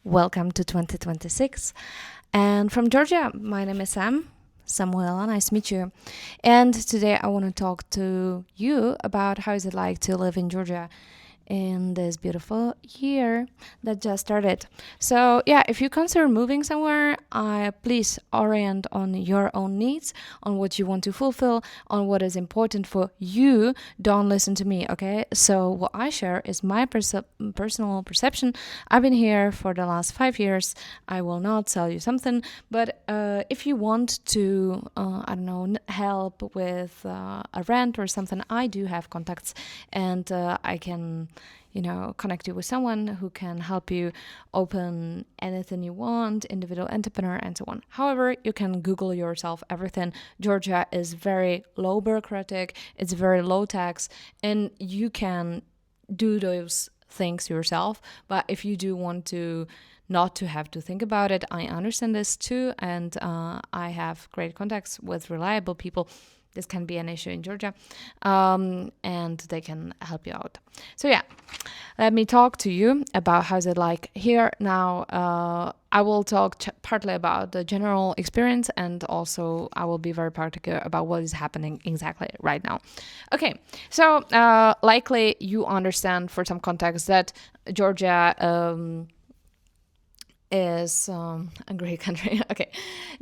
Welcome to 2026. And from Georgia, my name is Samuela. Nice to meet you. And today I want to talk to you about how is it like to live in Georgia in this beautiful year that just started. So yeah, if you consider moving somewhere, please orient on your own needs, on what you want to fulfill, on what is important for you. Don't listen to me, okay? So what I share is my personal perception. I've been here for the last 5 years. I will not sell you something, but if you want to, help with a rent or something, I do have contacts, and I can connect you with someone who can help you open anything you want, individual entrepreneur, and so on. However, you can Google yourself everything. Georgia is very low bureaucratic, it's very low tax, and you can do those things yourself. But if you do want to not to have to think about it, I understand this too, and I have great contacts with reliable people. This can be an issue in Georgia, and they can help you out. So yeah, let me talk to you about how's it like here now. I will talk partly about the general experience, and also I will be very particular about what is happening exactly right now. Okay, so likely you understand for some context that Georgia is a great country. Okay.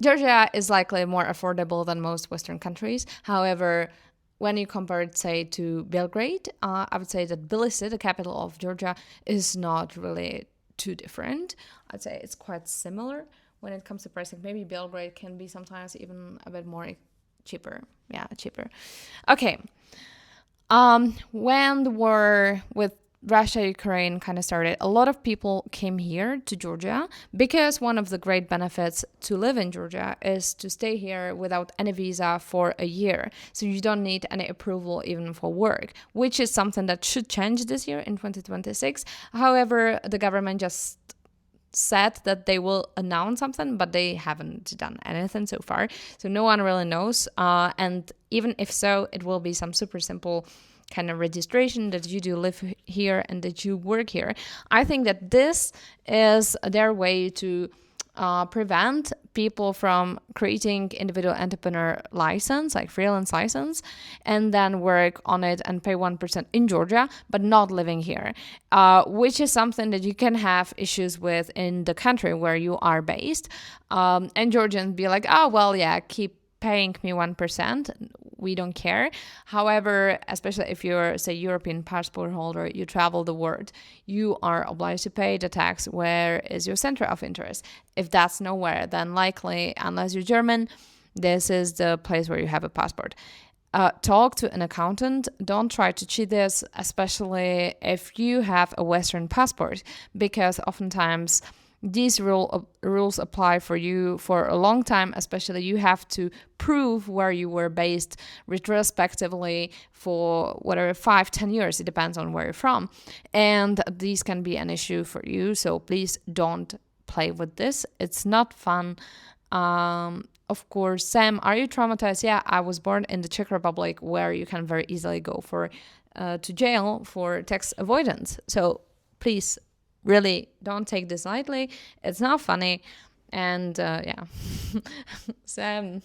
Georgia is likely more affordable than most Western countries. However, when you compare it, say, to Belgrade, I would say that Tbilisi, the capital of Georgia, is not really too different. I'd say it's quite similar when it comes to pricing. Maybe Belgrade can be sometimes even a bit more cheaper. Yeah, cheaper. Okay. When the war with Russia, Ukraine kind of started, a lot of people came here to Georgia because one of the great benefits to live in Georgia is to stay here without any visa for a year. So you don't need any approval even for work, which is something that should change this year in 2026. However, the government just said that they will announce something, but they haven't done anything so far. So no one really knows. And even if so, it will be some super simple kind of registration that you do live here and that you work here. I think that this is their way to prevent people from creating individual entrepreneur license, like freelance license, and then work on it and pay 1% in Georgia, but not living here, which is something that you can have issues with in the country where you are based. And Georgians be like, oh, well, yeah, keep paying me 1%. We don't care. However, especially if you're, say, European passport holder, you travel the world, you are obliged to pay the tax where is your center of interest. If that's nowhere, then likely, unless you're German, this is the place where you have a passport. Talk to an accountant. Don't try to cheat this, especially if you have a Western passport, because oftentimes these rules apply for you for a long time. Especially you have to prove where you were based retrospectively for whatever 5-10 years. It depends on where you're from, and these can be an issue for you. So please don't play with this. It's not fun. Of course, Sam, are you traumatized? Yeah, I was born in the Czech Republic, where you can very easily go to jail for tax avoidance. So please, really, don't take this lightly. It's not funny. And yeah, Sam,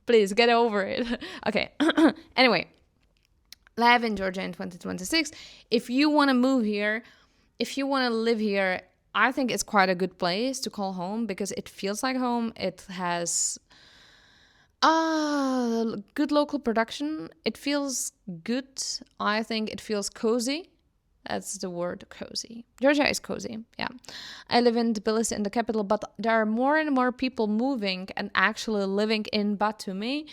please get over it. Okay. Anyway, live in Georgia in 2026. If you want to move here, if you want to live here, I think it's quite a good place to call home because it feels like home. It has good local production. It feels good. I think it feels cozy. That's the word, cozy. Georgia is cozy, yeah. I live in Tbilisi, in the capital, but there are more and more people moving and actually living in Batumi.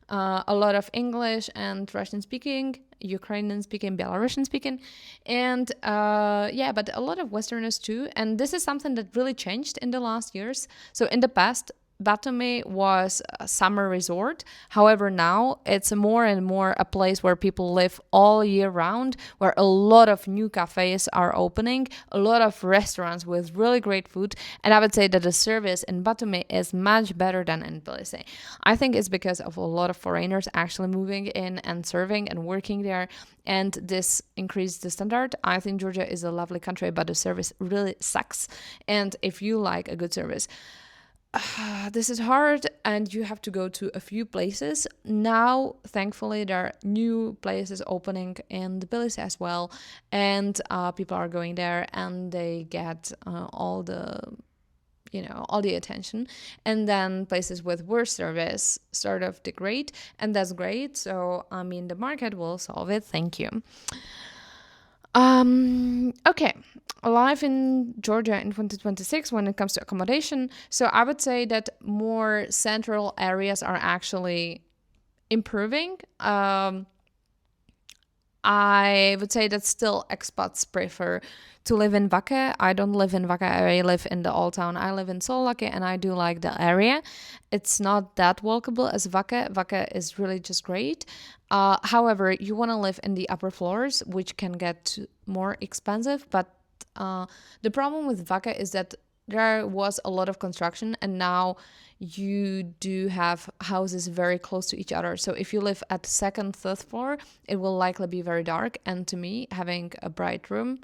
A lot of English and Russian speaking, Ukrainian speaking, Belarusian speaking, and but a lot of Westerners too. And this is something that really changed in the last years. So in the past, Batumi was a summer resort. However, now it's more and more a place where people live all year round, where a lot of new cafes are opening, a lot of restaurants with really great food. And I would say that the service in Batumi is much better than in Tbilisi. I think it's because of a lot of foreigners actually moving in and serving and working there. And this increased the standard. I think Georgia is a lovely country, but the service really sucks. And if you like a good service, this is hard and you have to go to a few places. Now, thankfully, there are new places opening in Tbilisi as well. And people are going there and they get all the attention. And then places with worse service sort of degrade, and that's great. So, I mean, the market will solve it. Thank you. Okay, life in Georgia in 2026 when it comes to accommodation. So I would say that more central areas are actually improving. I would say that still expats prefer to live in Vaca. I don't live in Vaca. I live in the old town. I live in Solake and I do like the area. It's not that walkable as Vaca. Vaca is really just great. However, you want to live in the upper floors, which can get more expensive. But the problem with Vaca is that there was a lot of construction and now you do have houses very close to each other. So if you live at the second, third floor, it will likely be very dark. And to me, having a bright room,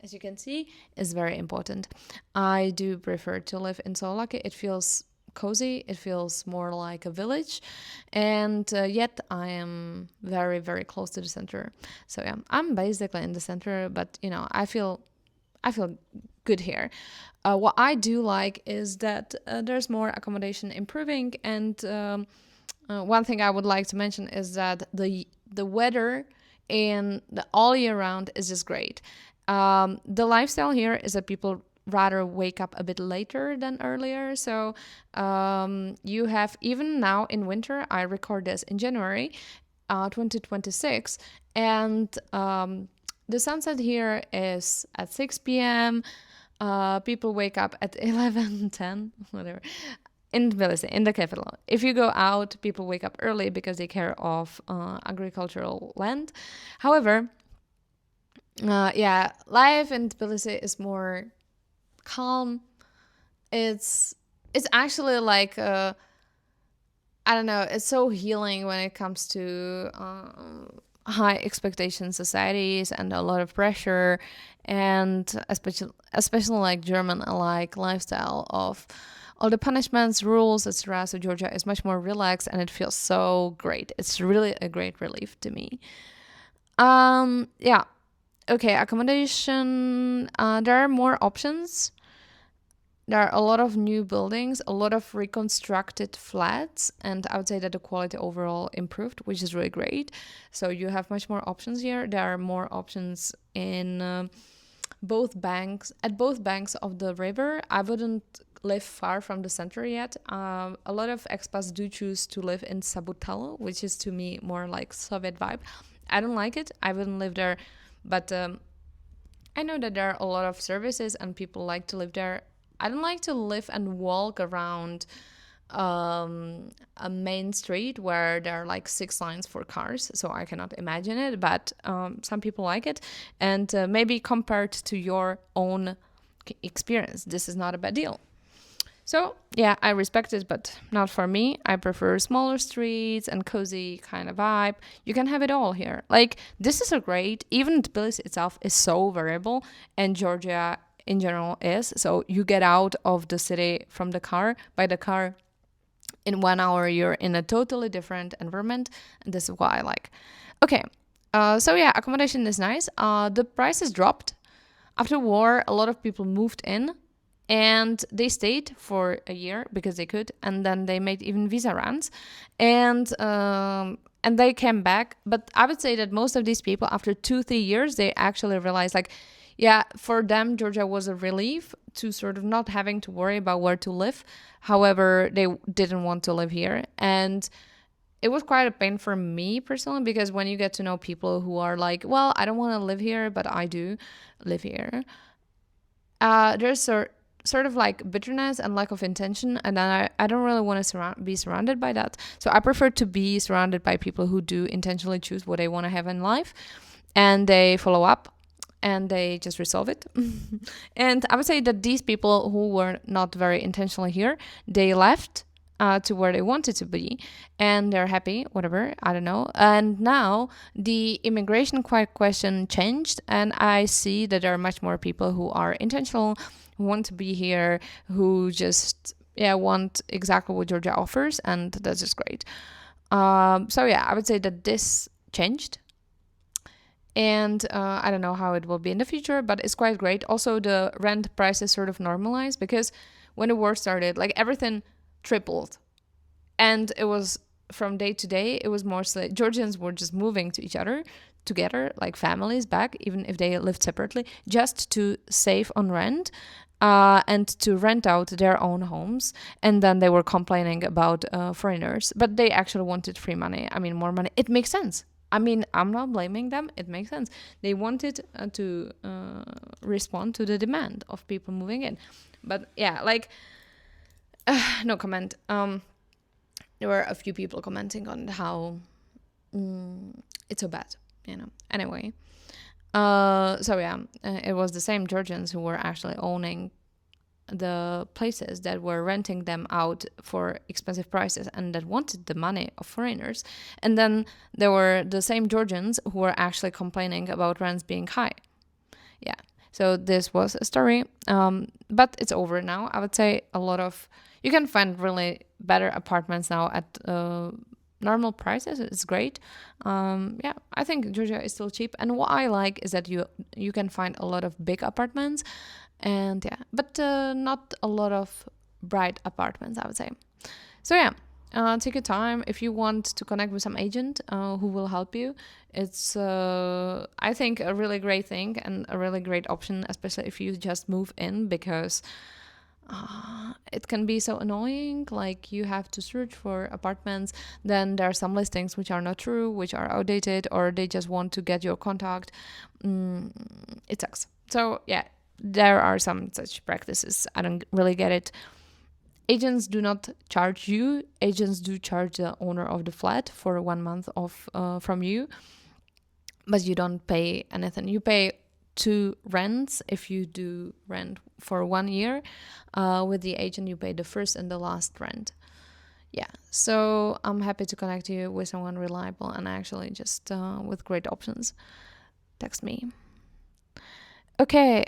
as you can see, is very important. I do prefer to live in Solake. It feels cozy. It feels more like a village. And yet I am very, very close to the center. So yeah, I'm basically in the center, but I feel good here. What I do like is that there's more accommodation improving, and one thing I would like to mention is that the weather and the all year round is just great. The lifestyle here is that people rather wake up a bit later than earlier. So you have, even now in winter, I record this in January 2026, and the sunset here is at 6 p.m. People wake up at 11, 10, whatever. In Tbilisi, in the capital. If you go out, people wake up early because they care of agricultural land. However, life in Tbilisi is more calm. It's actually like I don't know. It's so healing when it comes to high expectation societies and a lot of pressure, and especially like German like lifestyle of all the punishments, rules, etc. So Georgia is much more relaxed and it feels so great. It's really a great relief to me. Yeah. Okay, accommodation. There are more options. There are a lot of new buildings, a lot of reconstructed flats, and I would say that the quality overall improved, which is really great. So you have much more options here. There are more options in both banks, at both banks of the river. I wouldn't live far from the center yet. A lot of expats do choose to live in Sabutalo, which is to me more like Soviet vibe. I don't like it. I wouldn't live there, but I know that there are a lot of services and people like to live there. I don't like to live and walk around a main street where there are like 6 lines for cars, so I cannot imagine it, but some people like it. And maybe compared to your own experience, this is not a bad deal. So yeah, I respect it, but not for me. I prefer smaller streets and cozy kind of vibe. You can have it all here. Like, this is a great, even Tbilisi itself is so variable, and Georgia in general is. So you get out of the city from the car, by the car, in 1 hour you're in a totally different environment, and this is what I like. Okay, so yeah, accommodation is nice. The prices dropped. After war, a lot of people moved in, and they stayed for a year because they could, and then they made even visa runs, and they came back. But I would say that most of these people, after 2-3 years, they actually realized, like, yeah, for them, Georgia was a relief to sort of not having to worry about where to live. However, they didn't want to live here. And it was quite a pain for me personally, because when you get to know people who are like, well, I don't want to live here, but I do live here. There's sort of like bitterness and lack of intention, and then I don't really want to be surrounded by that. So I prefer to be surrounded by people who do intentionally choose what they want to have in life, and they follow up and they just resolve it. And I would say that these people who were not very intentionally here, they left to where they wanted to be, and they're happy, whatever, I don't know. And now the immigration question changed, and I see that there are much more people who are intentional, who want to be here, who just want exactly what Georgia offers, and that's just great. So yeah, I would say that this changed, and I don't know how it will be in the future, but it's quite great. Also, the rent prices sort of normalized, because when the war started, like, everything tripled, and it was from day to day. It was mostly Georgians were just moving to each other together, like families back, even if they lived separately, just to save on rent. And to rent out their own homes, and then they were complaining about foreigners, but they actually wanted free money. I mean, more money. It makes sense. I mean, I'm not blaming them. It makes sense. They wanted to respond to the demand of people moving in. But yeah, like, no comment. There were a few people commenting on how it's so bad, Anyway, so yeah, it was the same Georgians who were actually owning the places that were renting them out for expensive prices and that wanted the money of foreigners. And then there were the same Georgians who were actually complaining about rents being high. Yeah, so this was a story, but it's over now. I would say you can find really better apartments now at normal prices. It's great. I think Georgia is still cheap, and what I like is that you can find a lot of big apartments, and but not a lot of bright apartments, I would say. So take your time. If you want to connect with some agent who will help you, it's I think a really great thing and a really great option, especially if you just move in, because it can be so annoying. Like, you have to search for apartments, then there are some listings which are not true, which are outdated, or they just want to get your contact. It sucks. So there are some such practices. I don't really get it. Agents do not charge you. Agents do charge the owner of the flat for 1 month of from you, but you don't pay anything. You pay 2 rents if you do rent for 1 year. With the agent, you pay the first and the last rent. So I'm happy to connect you with someone reliable and actually just with great options. Text me. Okay,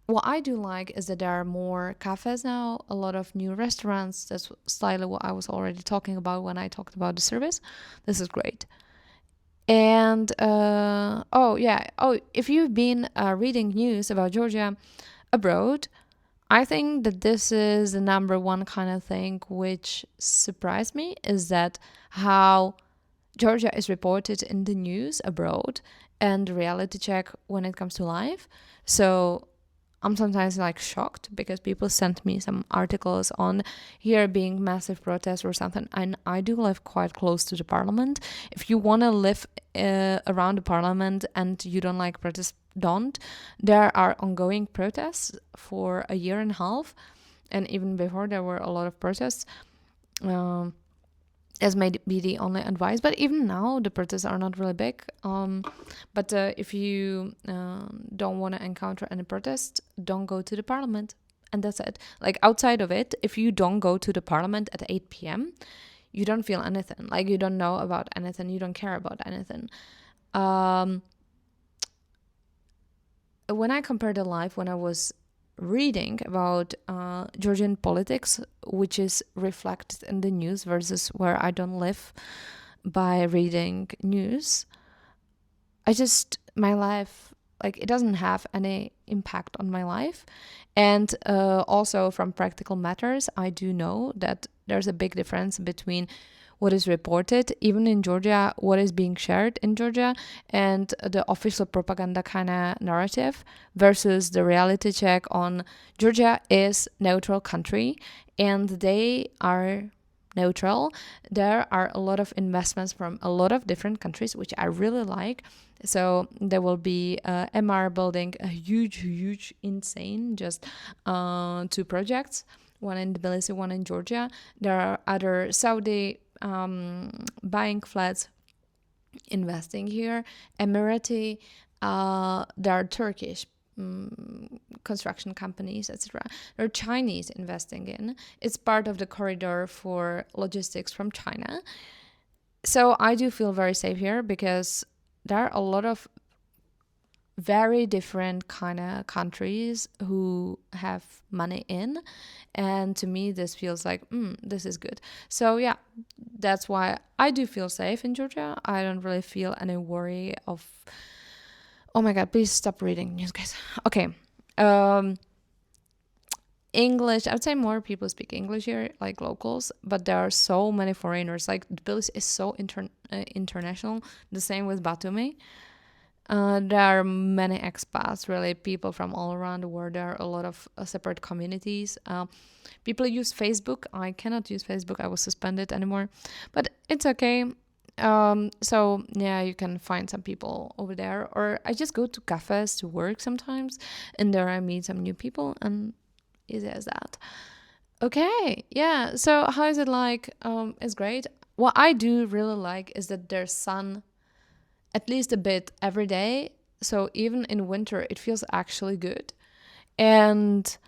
what I do like is that there are more cafes now, a lot of new restaurants. That's slightly what I was already talking about when I talked about the service. This is great. And if you've been reading news about Georgia abroad, I think that this is the number one kind of thing which surprised me, is that how Georgia is reported in the news abroad and reality check when it comes to life. So I'm sometimes like shocked, because people sent me some articles on here being massive protests or something, and I do live quite close to the parliament. If you want to live around the parliament and you don't like protests, don't. There are ongoing protests for a year and a half, and even before there were a lot of protests, as may be the only advice. But even now the protests are not really big. But if you don't want to encounter any protest, don't go to the parliament, and that's it. Like, outside of it, if you don't go to the parliament at 8 p.m, you don't feel anything. Like, you don't know about anything, you don't care about anything. When I compare the life when I was reading about Georgian politics, which is reflected in the news, versus where I don't live by reading news, my life, like, it doesn't have any impact on my life. And also from practical matters, I do know that there's a big difference between what is reported, even in Georgia, what is being shared in Georgia, and the official propaganda kind of narrative, versus the reality check on Georgia is neutral country, and they are neutral. There are a lot of investments from a lot of different countries, which I really like. So there will be MR building a huge, insane, just 2 projects, one in Tbilisi, one in Georgia. There are other Saudi buying flats, investing here, Emirati, there are Turkish construction companies, etc. There are Chinese investing in. It's part of the corridor for logistics from China. So I do feel very safe here because there are a lot of very different kind of countries who have money in, and to me this feels like this is good. So yeah, that's why I do feel safe in Georgia. I don't really feel any worry of, oh my god, please stop reading news, guys. Okay. English, I would say more people speak English here, like locals, but there are so many foreigners. Like Tbilisi is so international. The same with Batumi. There are many expats, really, people from all around the world. There are a lot of separate communities. People use Facebook. I cannot use Facebook. I was suspended anymore, but it's okay. So yeah, you can find some people over there, or I just go to cafes to work sometimes, and there I meet some new people, and easy as that. Okay, yeah. So how is it like? It's great. What I do really like is that there's sun at least a bit every day. So even in winter, it feels actually good. And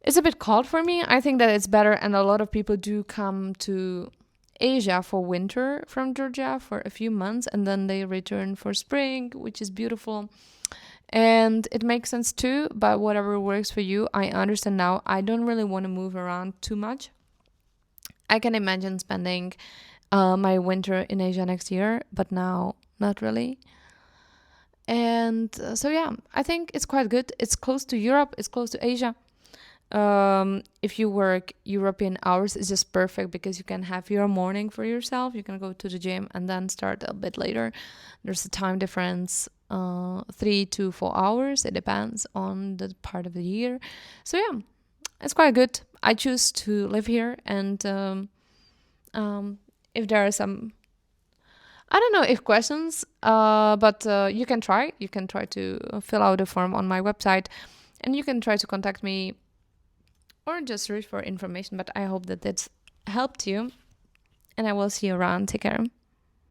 it's a bit cold for me. I think that it's better. And a lot of people do come to Asia for winter from Georgia for a few months, and then they return for spring, which is beautiful. And it makes sense too, but whatever works for you, I understand now. I don't really want to move around too much. I can imagine spending my winter in Asia next year, but now not really. And so yeah, I think it's quite good. It's close to Europe, it's close to Asia. If you work European hours, it's just perfect because you can have your morning for yourself. You can go to the gym and then start a bit later. There's a time difference, 3 to 4 hours. It depends on the part of the year. So yeah, it's quite good. I choose to live here, and if there are some, I don't know if questions, but you can try. You can try to fill out a form on my website, and you can try to contact me or just search for information. But I hope that it's helped you, and I will see you around. Take care.